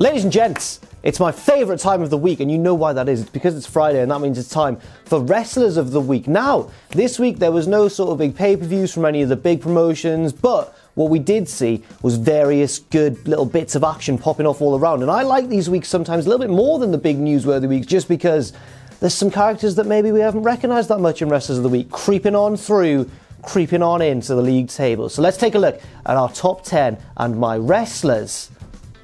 Ladies and gents, it's my favourite time of the week, and you know why that is. It's because it's Friday, and that means it's time for Wrestlers of the Week. Now, this week there was no sort of big pay-per-views from any of the big promotions, but what we did see was various good little bits of action popping off all around. And I like these weeks sometimes a little bit more than the big newsworthy weeks, just because there's some characters that maybe we haven't recognised that much in Wrestlers of the Week, creeping on into the league table. So let's take a look at our top 10 and my wrestlers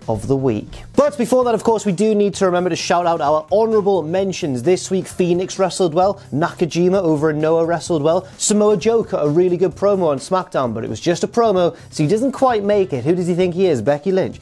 of the week. But before that, of course, we do need to remember to shout out our honourable mentions. This week, Phoenix wrestled well, Nakajima over in Noah wrestled well, Samoa Joe cut a really good promo on SmackDown, but it was just a promo, so he doesn't quite make it. Who does he think he is? Becky Lynch.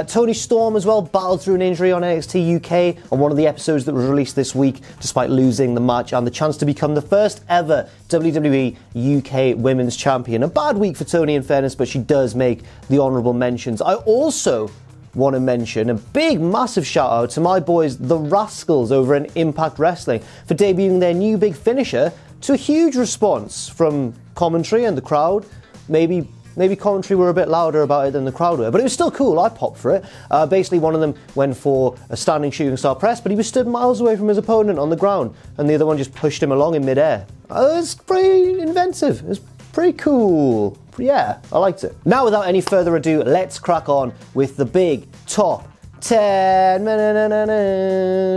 Tony Storm as well battled through an injury on NXT UK on one of the episodes that was released this week, despite losing the match and the chance to become the first ever WWE UK Women's Champion. A bad week for Tony, in fairness, but she does make the honourable mentions. I also want to mention a big, massive shout out to my boys, the Rascals, over in Impact Wrestling, for debuting their new big finisher to a huge response from commentary and the crowd. Maybe commentary were a bit louder about it than the crowd were, but it was still cool. I popped for it. Basically, one of them went for a standing shooting star press, but he was stood miles away from his opponent on the ground, and the other one just pushed him along in midair. It was pretty inventive. It was pretty cool. Yeah, I liked it. Now, without any further ado, let's crack on with the big top 10.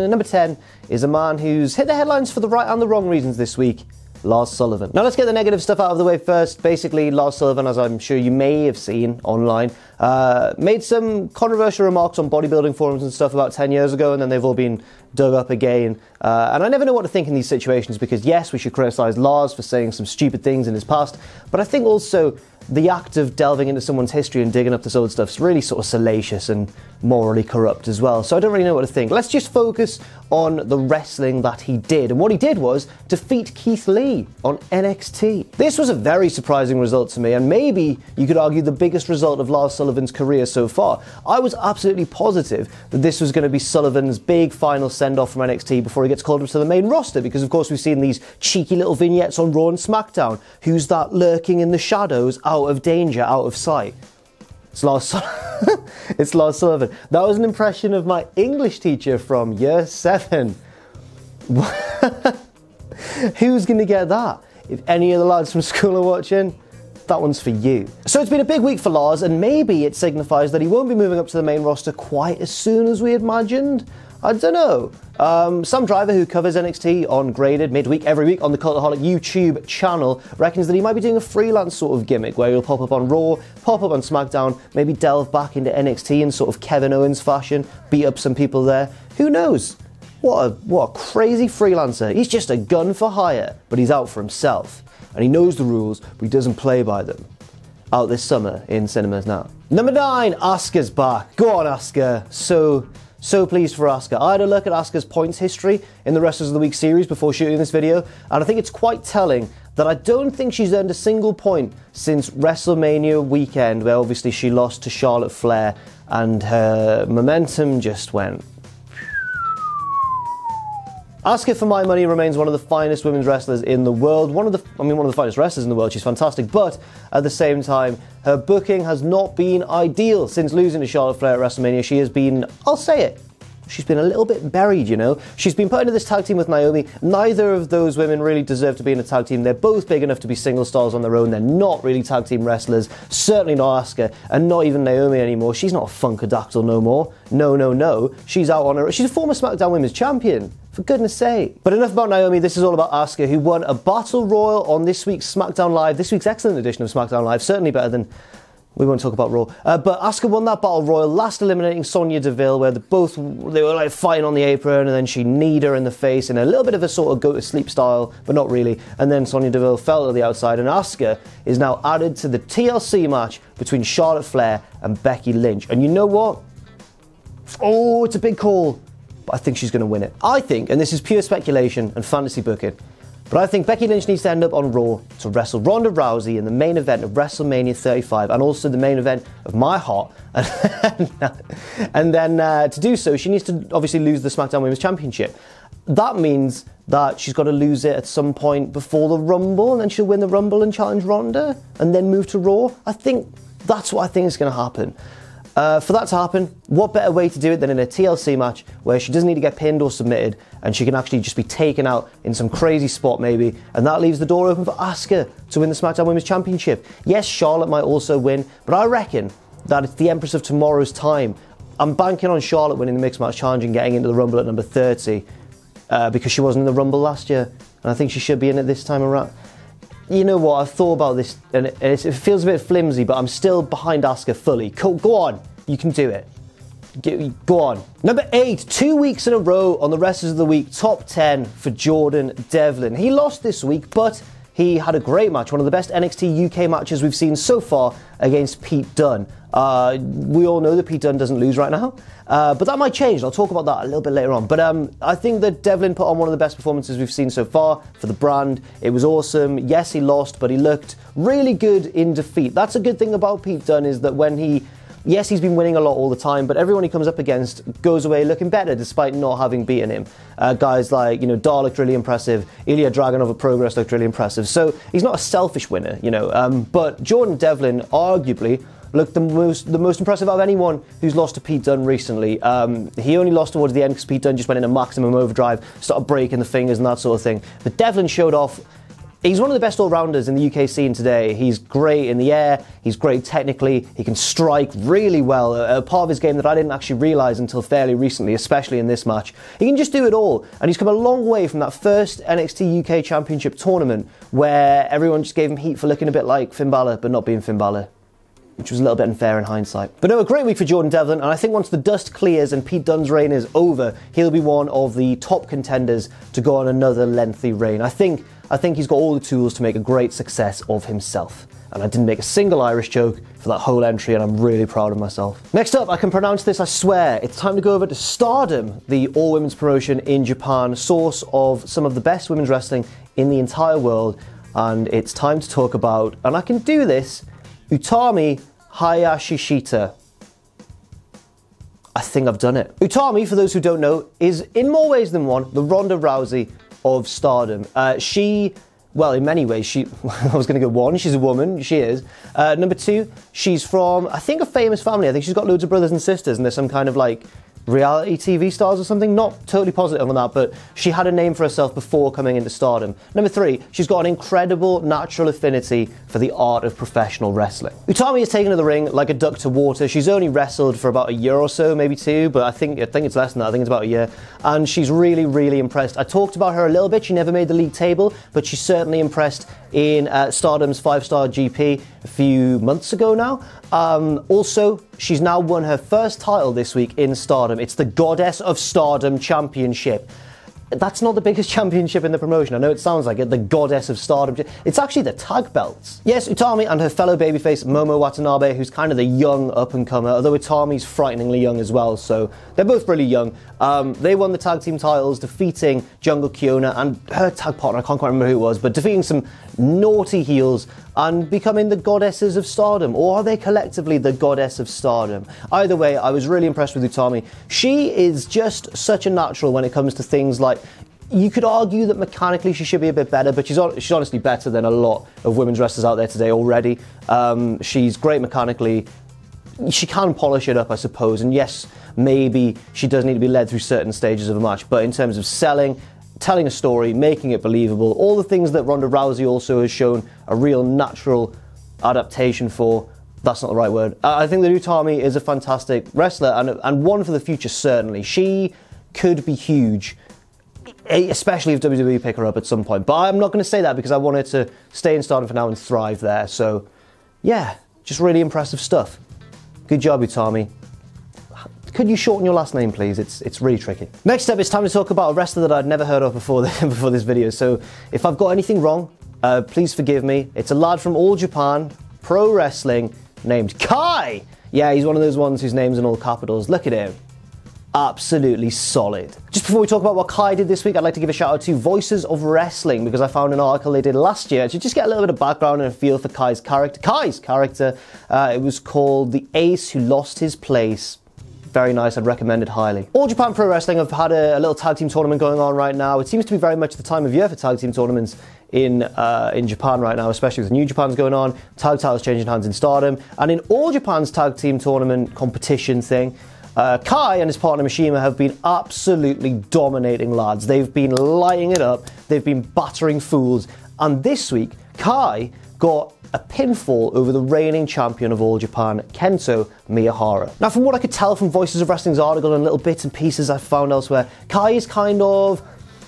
Number 10 is a man who's hit the headlines for the right and the wrong reasons this week, Lars Sullivan. Now, let's get the negative stuff out of the way first. Basically, Lars Sullivan, as I'm sure you may have seen online, made some controversial remarks on bodybuilding forums and stuff about 10 years ago, and then they've all been dug up again. And I never know what to think in these situations, because yes, we should criticise Lars for saying some stupid things in his past, but I think also the act of delving into someone's history and digging up this old stuff is really sort of salacious and morally corrupt as well. So I don't really know what to think. Let's just focus on the wrestling that he did. And what he did was defeat Keith Lee on NXT. This was a very surprising result to me, and maybe you could argue the biggest result of Lars Sullivan's career so far. I was absolutely positive that this was going to be Sullivan's big final send-off from NXT before he gets called up to the main roster, because of course we've seen these cheeky little vignettes on Raw and SmackDown. Who's that lurking in the shadows, out of danger, out of sight? It's Lars It's Lars Sullivan. That was an impression of my English teacher from year 7. Who's going to get that? If any of the lads from school are watching, that one's for you. So it's been a big week for Lars, and maybe it signifies that he won't be moving up to the main roster quite as soon as we imagined. I don't know. Some driver who covers NXT on Graded midweek every week on the Cultaholic YouTube channel reckons that he might be doing a freelance sort of gimmick where he'll pop up on Raw, pop up on SmackDown, maybe delve back into NXT in sort of Kevin Owens fashion, beat up some people there. Who knows? What a crazy freelancer. He's just a gun for hire, but he's out for himself. And he knows the rules, but he doesn't play by them. Out this summer in cinemas now. Number 9, Asuka's back. Go on, Asuka. So pleased for Asuka. I had a look at Asuka's points history in the Wrestlers of the Week series before shooting this video, and I think it's quite telling that I don't think she's earned a single point since WrestleMania weekend, where obviously she lost to Charlotte Flair, and her momentum just went. Asuka, for my money, remains one of the finest women's wrestlers in the world. One of the finest wrestlers in the world. She's fantastic, but at the same time, her booking has not been ideal since losing to Charlotte Flair at WrestleMania. She has been, I'll say it, she's been a little bit buried, you know. She's been put into this tag team with Naomi. Neither of those women really deserve to be in a tag team. They're both big enough to be single stars on their own. They're not really tag team wrestlers. Certainly not Asuka, and not even Naomi anymore. She's not a Funkadactyl no more. No. She's out on her. She's a former SmackDown Women's Champion. For goodness sake. But enough about Naomi, this is all about Asuka, who won a Battle Royal on this week's SmackDown Live, this week's excellent edition of SmackDown Live, certainly better than, we won't talk about Raw. But Asuka won that Battle Royal, last eliminating Sonya Deville, where they were like fighting on the apron, and then she kneed her in the face in a little bit of a sort of go-to-sleep style, but not really. And then Sonya Deville fell to the outside, and Asuka is now added to the TLC match between Charlotte Flair and Becky Lynch. And you know what? Oh, it's a big call. But I think she's going to win it. I think, and this is pure speculation and fantasy booking, but I think Becky Lynch needs to end up on Raw to wrestle Ronda Rousey in the main event of WrestleMania 35, and also the main event of my heart. And then to do so, she needs to obviously lose the SmackDown Women's Championship. That means that she's got to lose it at some point before the Rumble, and then she'll win the Rumble and challenge Ronda, and then move to Raw. I think that's what I think is going to happen. For that to happen, what better way to do it than in a TLC match where she doesn't need to get pinned or submitted and she can actually just be taken out in some crazy spot maybe, and that leaves the door open for Asuka to win the SmackDown Women's Championship. Yes, Charlotte might also win, but I reckon that it's the Empress of Tomorrow's time. I'm banking on Charlotte winning the Mixed Match Challenge and getting into the Rumble at number 30 because she wasn't in the Rumble last year, and I think she should be in it this time around. You know what, I've thought about this, and it feels a bit flimsy, but I'm still behind Asuka fully. Go on, you can do it. Go on. Number 8, 2 weeks in a row on the Wrestlers of the Week top 10 for Jordan Devlin. He lost this week, but he had a great match, one of the best NXT UK matches we've seen so far against Pete Dunn. We all know that Pete Dunn doesn't lose right now, but that might change. I'll talk about that a little bit later on. But I think that Devlin put on one of the best performances we've seen so far for the brand. It was awesome. Yes, he lost, but he looked really good in defeat. That's a good thing about Pete Dunn, is that when yes, he's been winning a lot all the time, but everyone he comes up against goes away looking better despite not having beaten him. Guys like, Dar looked really impressive. Ilya Dragunov of Progress looked really impressive. So he's not a selfish winner, but Jordan Devlin arguably looked the most impressive out of anyone who's lost to Pete Dunne recently. He only lost towards the end because Pete Dunne just went into maximum overdrive, started breaking the fingers and that sort of thing. But Devlin showed off. He's one of the best all-rounders in the UK scene today. He's great in the air, he's great technically, he can strike really well, a part of his game that I didn't actually realise until fairly recently, especially in this match. He can just do it all, and he's come a long way from that first NXT UK Championship tournament where everyone just gave him heat for looking a bit like Finn Balor, but not being Finn Balor, which was a little bit unfair in hindsight. But no, a great week for Jordan Devlin, and I think once the dust clears and Pete Dunne's reign is over, he'll be one of the top contenders to go on another lengthy reign. I think he's got all the tools to make a great success of himself. And I didn't make a single Irish joke for that whole entry, and I'm really proud of myself. Next up, I can pronounce this, I swear. It's time to go over to Stardom, the all-women's promotion in Japan, source of some of the best women's wrestling in the entire world. And it's time to talk about, and I can do this, Utami Hayashi Sheeta. I think I've done it. Utami, for those who don't know, is in more ways than one the Ronda Rousey of Stardom. Well, in many ways, I was going to go 1, she's a woman, she is. Number 2, she's from, I think, a famous family. I think she's got loads of brothers and sisters, and there's some kind of like reality TV stars or something. Not totally positive on that, but she had a name for herself before coming into Stardom. Number 3, she's got an incredible natural affinity for the art of professional wrestling. Utami is taken to the ring like a duck to water. She's only wrestled for about a year or so, maybe 2, but I think it's less than that. I think it's about a year. And she's really, really impressed. I talked about her a little bit. She never made the league table, but she's certainly impressed in Stardom's 5-star GP a few months ago now. Also, she's now won her first title this week in Stardom. It's the Goddess of Stardom Championship. That's not the biggest championship in the promotion. I know it sounds like it, the Goddess of Stardom. It's actually the tag belts. Yes, Utami and her fellow babyface Momo Watanabe, who's kind of the young up-and-comer, although Utami's frighteningly young as well, so they're both really young. They won the tag team titles, defeating Jungle Kiona and her tag partner, I can't quite remember who it was, but defeating some naughty heels and becoming the Goddesses of Stardom. Or are they collectively the Goddess of Stardom? Either way, I was really impressed with Utami. She is just such a natural when it comes to things like, you could argue that mechanically she should be a bit better, but she's honestly better than a lot of women's wrestlers out there today already. She's great mechanically. She can polish it up, I suppose, and yes, maybe she does need to be led through certain stages of a match, but in terms of selling, telling a story, making it believable, all the things that Ronda Rousey also has shown a real natural adaptation for, that's not the right word. I think that Utami is a fantastic wrestler and one for the future, certainly. She could be huge, especially if WWE pick her up at some point. But I'm not going to say that because I want her to stay in Stardom for now and thrive there. So, yeah, just really impressive stuff. Good job, Utami. Could you shorten your last name, please? It's really tricky. Next up, it's time to talk about a wrestler that I'd never heard of before this video. So if I've got anything wrong, please forgive me. It's a lad from All Japan Pro Wrestling named Kai. Yeah, he's one of those ones whose name's in all capitals. Look at him. Absolutely solid. Just before we talk about what Kai did this week, I'd like to give a shout out to Voices of Wrestling, because I found an article they did last year to just get a little bit of background and a feel for Kai's character. It was called The Ace Who Lost His Place. Very nice, I'd recommend it highly. All Japan Pro Wrestling have had a little tag team tournament going on right now. It seems to be very much the time of year for tag team tournaments in Japan right now, especially with New Japan's going on, tag titles changing hands in Stardom, and in All Japan's tag team tournament competition thing, Kai and his partner Mishima have been absolutely dominating, lads. They've been lighting it up, they've been battering fools, and this week, Kai got a pinfall over the reigning champion of All Japan, Kento Miyahara. Now, from what I could tell from Voices of Wrestling's article and little bits and pieces I found elsewhere, Kai is kind of...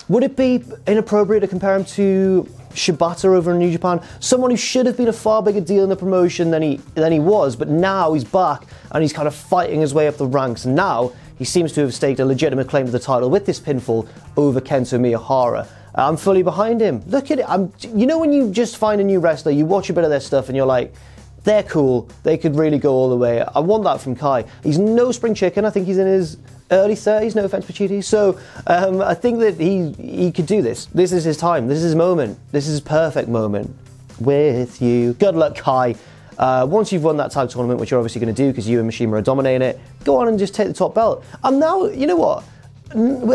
Would it be inappropriate to compare him to Shibata over in New Japan? Someone who should have been a far bigger deal in the promotion than he was, but now he's back and he's kind of fighting his way up the ranks. And now he seems to have staked a legitimate claim to the title with this pinfall over Kento Miyahara. I'm fully behind him. Look at it. You know when you just find a new wrestler, you watch a bit of their stuff and you're like, they're cool, they could really go all the way. I want that from Kai. He's no spring chicken. I think he's in his early 30s, no offense, Pacitti. So I think that he could do this. This is his time. This is his moment. This is his perfect moment with you. Good luck, Kai. Once you've won that tag tournament, which you're obviously going to do because you and Mishima are dominating it, go on and just take the top belt. I'm now, you know what?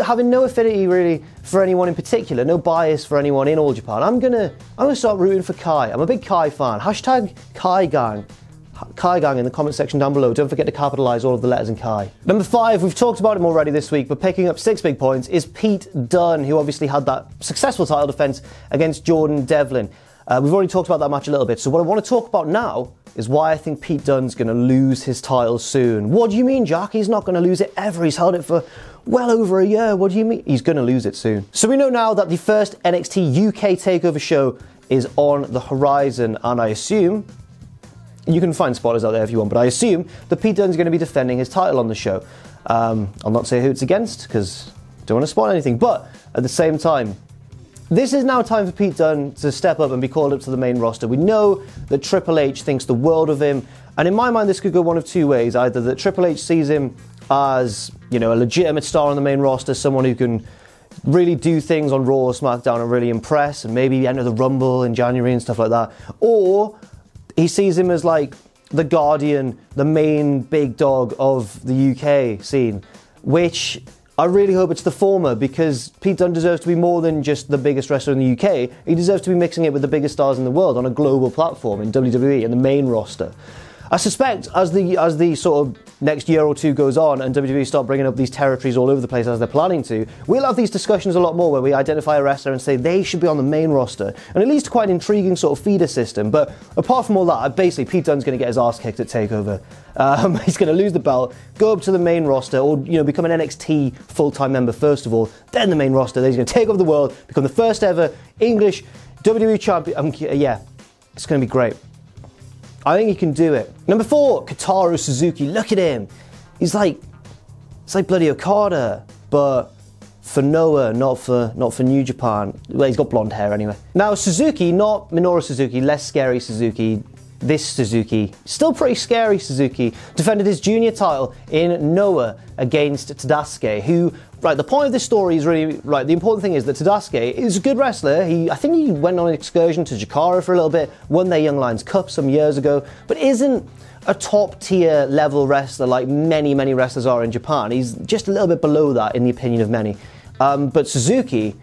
Having no affinity really for anyone in particular, no bias for anyone in All Japan, I'm gonna start rooting for Kai. I'm a big Kai fan. Hashtag Kai Gang. Kai Gang in the comment section down below. Don't forget to capitalise all of the letters in Kai. Number 5, we've talked about him already this week, but picking up 6 big points is Pete Dunne, who obviously had that successful title defence against Jordan Devlin. We've already talked about that match a little bit, so what I want to talk about now is why I think Pete Dunne's going to lose his title soon. What do you mean, Jack? He's not going to lose it ever. He's held it for well over a year. What do you mean? He's going to lose it soon. So we know now that the first NXT UK TakeOver show is on the horizon, and I assume, you can find spoilers out there if you want, but I assume that Pete Dunne's going to be defending his title on the show. I'll not say who it's against, because I don't want to spoil anything, but at the same time, this is now time for Pete Dunne to step up and be called up to the main roster. We know that Triple H thinks the world of him, and in my mind this could go one of two ways. Either that Triple H sees him as, you know, a legitimate star on the main roster, someone who can really do things on Raw or SmackDown and really impress, and maybe enter the Rumble in January and stuff like that. Or he sees him as like the Guardian, the main big dog of the UK scene, which I really hope it's the former, because Pete Dunne deserves to be more than just the biggest wrestler in the UK. He deserves to be mixing it with the biggest stars in the world on a global platform in WWE and the main roster. I suspect as the sort of next year or two goes on and WWE start bringing up these territories all over the place as they're planning to, we'll have these discussions a lot more where we identify a wrestler and say they should be on the main roster. And it leads to quite an intriguing sort of feeder system. But apart from all that, basically Pete Dunne's going to get his ass kicked at TakeOver. He's going to lose the belt, go up to the main roster, or become an NXT full-time member first of all, then the main roster. Then he's going to take over the world, become the first ever English WWE champion. Yeah, it's going to be great. I think he can do it. Number 4, Kotaro Suzuki. Look at him. It's like bloody Okada, but for Noah, not for New Japan. Well, he's got blonde hair anyway. Now Suzuki, not Minoru Suzuki, less scary Suzuki. This Suzuki, still pretty scary Suzuki, defended his junior title in Noah against Tadasuke, who, right, the point of this story is really, right, the important thing is that Tadasuke is a good wrestler. I think he went on an excursion to Jakarta for a little bit, won their Young Lions Cup some years ago, but isn't a top tier level wrestler like many wrestlers are in Japan. He's just a little bit below that in the opinion of many. But Suzuki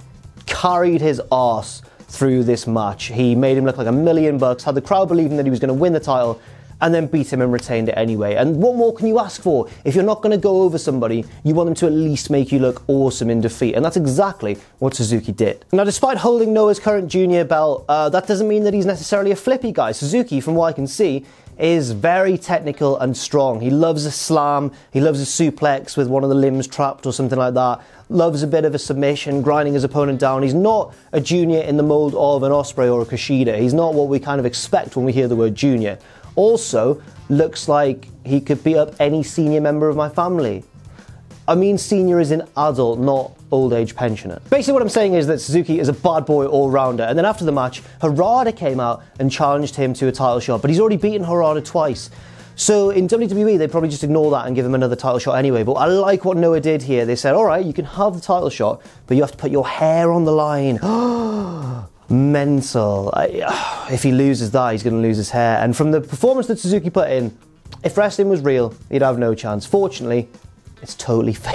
carried his arse through this match. He made him look like $1 million, had the crowd believing that he was going to win the title, and then beat him and retained it anyway. And what more can you ask for? If you're not going to go over somebody, you want them to at least make you look awesome in defeat, and that's exactly what Suzuki did. Now, despite holding Noah's current junior belt, that doesn't mean that he's necessarily a flippy guy. Suzuki, from what I can see, is very technical and strong. He loves a slam, he loves a suplex with one of the limbs trapped or something like that, loves a bit of a submission, grinding his opponent down. He's not a junior in the mold of an Ospreay or a Kushida. He's not what we kind of expect when we hear the word junior. Also, looks like he could beat up any senior member of my family. I mean senior is in adult, not old age pensioner. Basically what I'm saying is that Suzuki is a bad boy all-rounder, and then after the match, Harada came out and challenged him to a title shot, but he's already beaten Harada twice. So in WWE, they probably just ignore that and give him another title shot anyway, but I like what Noah did here. They said, alright, you can have the title shot, but you have to put your hair on the line. Mental. If he loses that, he's going to lose his hair. And from the performance that Suzuki put in, if wrestling was real, he'd have no chance. Fortunately, it's totally fake.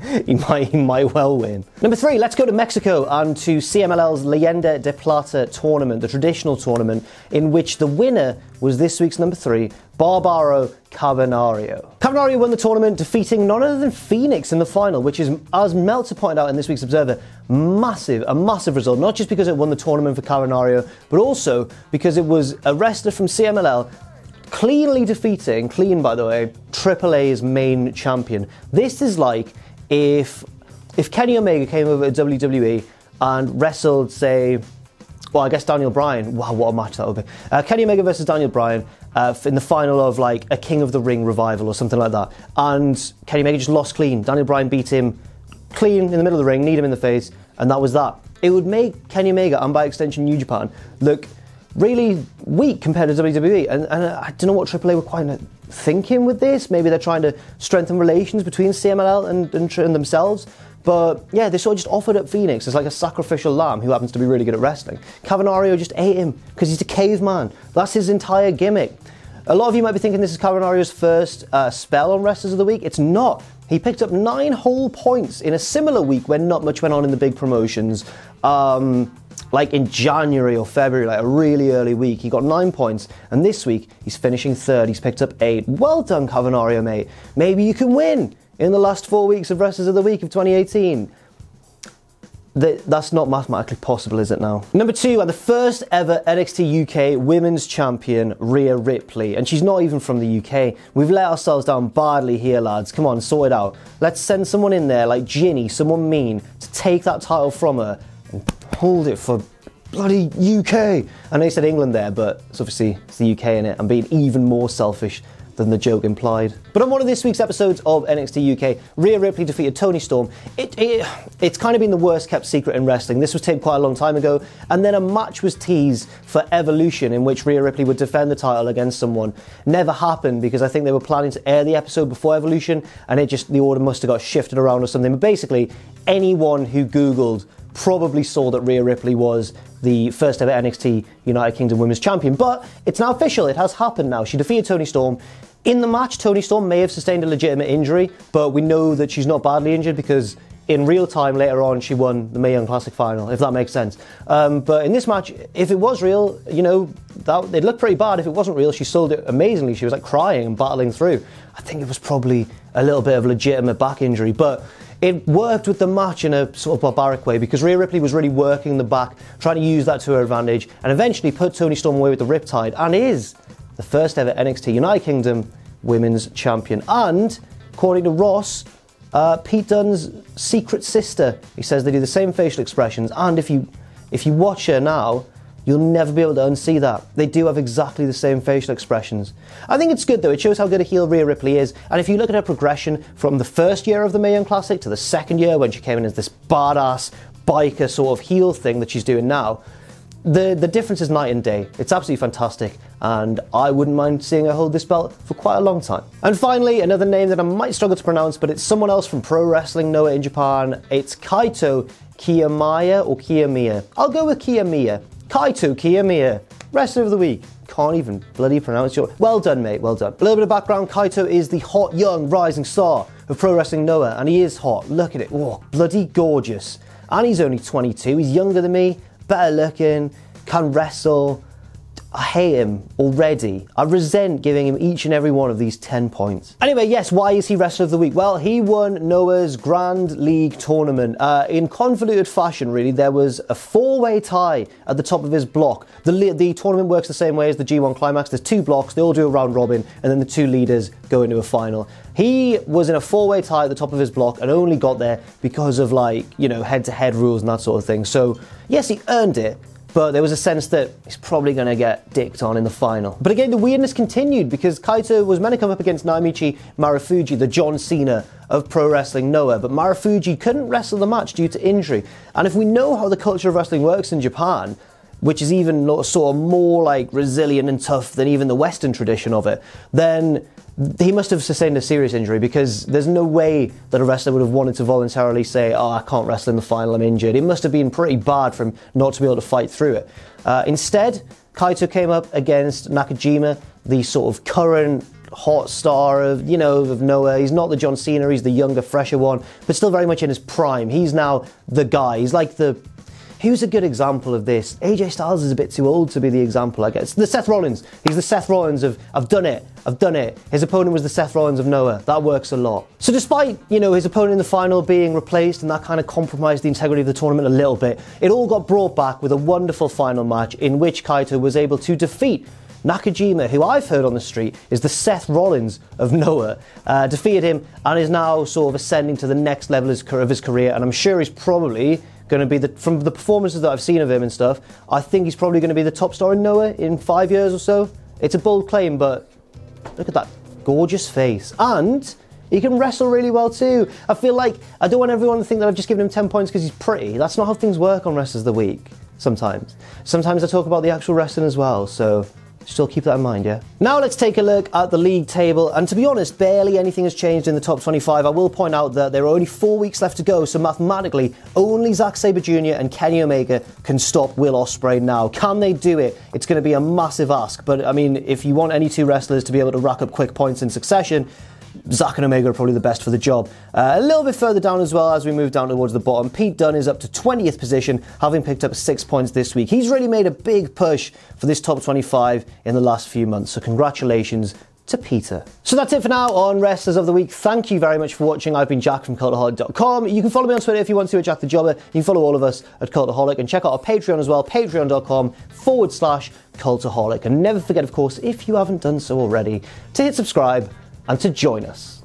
he might well win. Number 3, let's go to Mexico and to CMLL's Leyenda de Plata tournament, the traditional tournament, in which the winner was this week's number 3, Barbaro Cavernario. Cavernario won the tournament, defeating none other than Phoenix in the final, which is, as Meltzer pointed out in this week's Observer, a massive result, not just because it won the tournament for Cavernario, but also because it was a wrestler from CMLL cleanly defeating, clean by the way, AAA's main champion. This is like if Kenny Omega came over to WWE and wrestled, say, well, I guess Daniel Bryan. Wow, what a match that would be. Kenny Omega versus Daniel Bryan in the final of like a King of the Ring revival or something like that. And Kenny Omega just lost clean. Daniel Bryan beat him clean in the middle of the ring, kneed him in the face, and that was that. It would make Kenny Omega, and by extension New Japan, look really weak compared to WWE. And I don't know what AAA were quite thinking with this. Maybe they're trying to strengthen relations between CMLL and themselves. But yeah, they sort of just offered up Phoenix as like a sacrificial lamb who happens to be really good at wrestling. Cavernario just ate him because he's a caveman. That's his entire gimmick. A lot of you might be thinking this is Cavernario's first spell on Wrestlers of the Week. It's not. He picked up 9 whole points in a similar week when not much went on in the big promotions. Like in January or February, like a really early week. He got 9 points, and this week he's finishing 3rd. He's picked up 8. Well done, Cavernario, mate. Maybe you can win in the last 4 weeks of Wrestlers of the Week of 2018. That's not mathematically possible, is it now? Number 2, and the first ever NXT UK Women's Champion, Rhea Ripley. And she's not even from the UK. We've let ourselves down badly here, lads. Come on, sort it out. Let's send someone in there, like Ginny, someone mean, to take that title from her and hold it for bloody UK. I know you said England there, but it's obviously the UK in it. I'm being even more selfish than the joke implied. But on one of this week's episodes of NXT UK, Rhea Ripley defeated Toni Storm. It's kind of been the worst kept secret in wrestling. This was taped quite a long time ago, and then a match was teased for Evolution in which Rhea Ripley would defend the title against someone. Never happened because I think they were planning to air the episode before Evolution, and the order must have got shifted around or something. But basically, anyone who Googled probably saw that Rhea Ripley was the first ever NXT United Kingdom Women's Champion. But it's now official, it has happened now. She defeated Toni Storm. In the match, Toni Storm may have sustained a legitimate injury, but we know that she's not badly injured because in real time later on she won the Mae Young Classic final, if that makes sense. But in this match, if it was real, it looked pretty bad. If it wasn't real, she sold it amazingly. She was like crying and battling through. I think it was probably a little bit of a legitimate back injury, but it worked with the match in a sort of barbaric way because Rhea Ripley was really working the back, trying to use that to her advantage, and eventually put Toni Storm away with the Riptide, and is the first ever NXT United Kingdom Women's Champion. And, according to Ross, Pete Dunne's secret sister, he says they do the same facial expressions, and if you watch her now, you'll never be able to unsee that. They do have exactly the same facial expressions. I think it's good though, it shows how good a heel Rhea Ripley is, and if you look at her progression from the first year of the Mae Young Classic to the second year when she came in as this badass biker sort of heel thing that she's doing now, the difference is night and day. It's absolutely fantastic, and I wouldn't mind seeing her hold this belt for quite a long time. And finally, another name that I might struggle to pronounce, but it's someone else from Pro Wrestling Noah in Japan. It's Kaito Kiyomiya or Kiyomiya. I'll go with Kiyomiya. Kaito Kiyomiya, Wrestler of the Week. Can't even bloody pronounce your... Well done, mate, well done. A little bit of background, Kaito is the hot, young, rising star of Pro Wrestling Noah, and he is hot. Look at it. Oh, bloody gorgeous. And he's only 22. He's younger than me, better looking, can wrestle. I hate him already. I resent giving him each and every one of these 10 points. Anyway, yes, why is he Wrestler of the Week? Well, he won Noah's Grand League tournament. In convoluted fashion, really, there was a 4-way tie at the top of his block. The tournament works the same way as the G1 Climax. There's 2 blocks, they all do a round robin, and then the 2 leaders go into a final. He was in a 4-way tie at the top of his block and only got there because of, head-to-head rules and that sort of thing. So, yes, he earned it, but there was a sense that he's probably going to get dicked on in the final. But again, the weirdness continued because Kaito was meant to come up against Naomichi Marufuji, the John Cena of Pro Wrestling Noah, but Marufuji couldn't wrestle the match due to injury. And if we know how the culture of wrestling works in Japan, which is even sort of more like resilient and tough than even the Western tradition of it, then he must have sustained a serious injury because there's no way that a wrestler would have wanted to voluntarily say, oh, I can't wrestle in the final, I'm injured. It must have been pretty bad for him not to be able to fight through it. Instead, Kaito came up against Nakajima, the sort of current hot star of, you know, of Noah. He's not the John Cena, he's the younger, fresher one, but still very much in his prime. He's now the guy. He's like the... Who's a good example of this? AJ Styles is a bit too old to be the example, I guess. The Seth Rollins. He's the Seth Rollins of, I've done it. I've done it. His opponent was the Seth Rollins of Noah. That works a lot. So despite, you know, his opponent in the final being replaced and that kind of compromised the integrity of the tournament a little bit, it all got brought back with a wonderful final match in which Kaito was able to defeat Nakajima, who I've heard on the street is the Seth Rollins of Noah, defeated him and is now sort of ascending to the next level of his career, and I'm sure he's probably going to be, from the performances that I've seen of him and stuff, I think he's probably going to be the top star in Noah in 5 years or so. It's a bold claim, but look at that gorgeous face. And he can wrestle really well too. I feel like, I don't want everyone to think that I've just given him 10 points because he's pretty. That's not how things work on Wrestlers of the Week, sometimes. Sometimes I talk about the actual wrestling as well, so still keep that in mind, yeah? Now let's take a look at the league table, and to be honest, barely anything has changed in the top 25. I will point out that there are only 4 weeks left to go, so mathematically, only Zack Sabre Jr. and Kenny Omega can stop Will Ospreay now. Can they do it? It's going to be a massive ask, but I mean, if you want any two wrestlers to be able to rack up quick points in succession, Zack and Omega are probably the best for the job. A little bit further down as well, as we move down towards the bottom, Pete Dunne is up to 20th position, having picked up 6 points this week. He's really made a big push for this top 25 in the last few months, so congratulations to Peter. So that's it for now on Wrestlers of the Week. Thank you very much for watching. I've been Jack from Cultaholic.com. You can follow me on Twitter if you want to at Jack the Jobber. You can follow all of us at Cultaholic and check out our Patreon as well, patreon.com/Cultaholic. And never forget, of course, if you haven't done so already, to hit subscribe and to join us.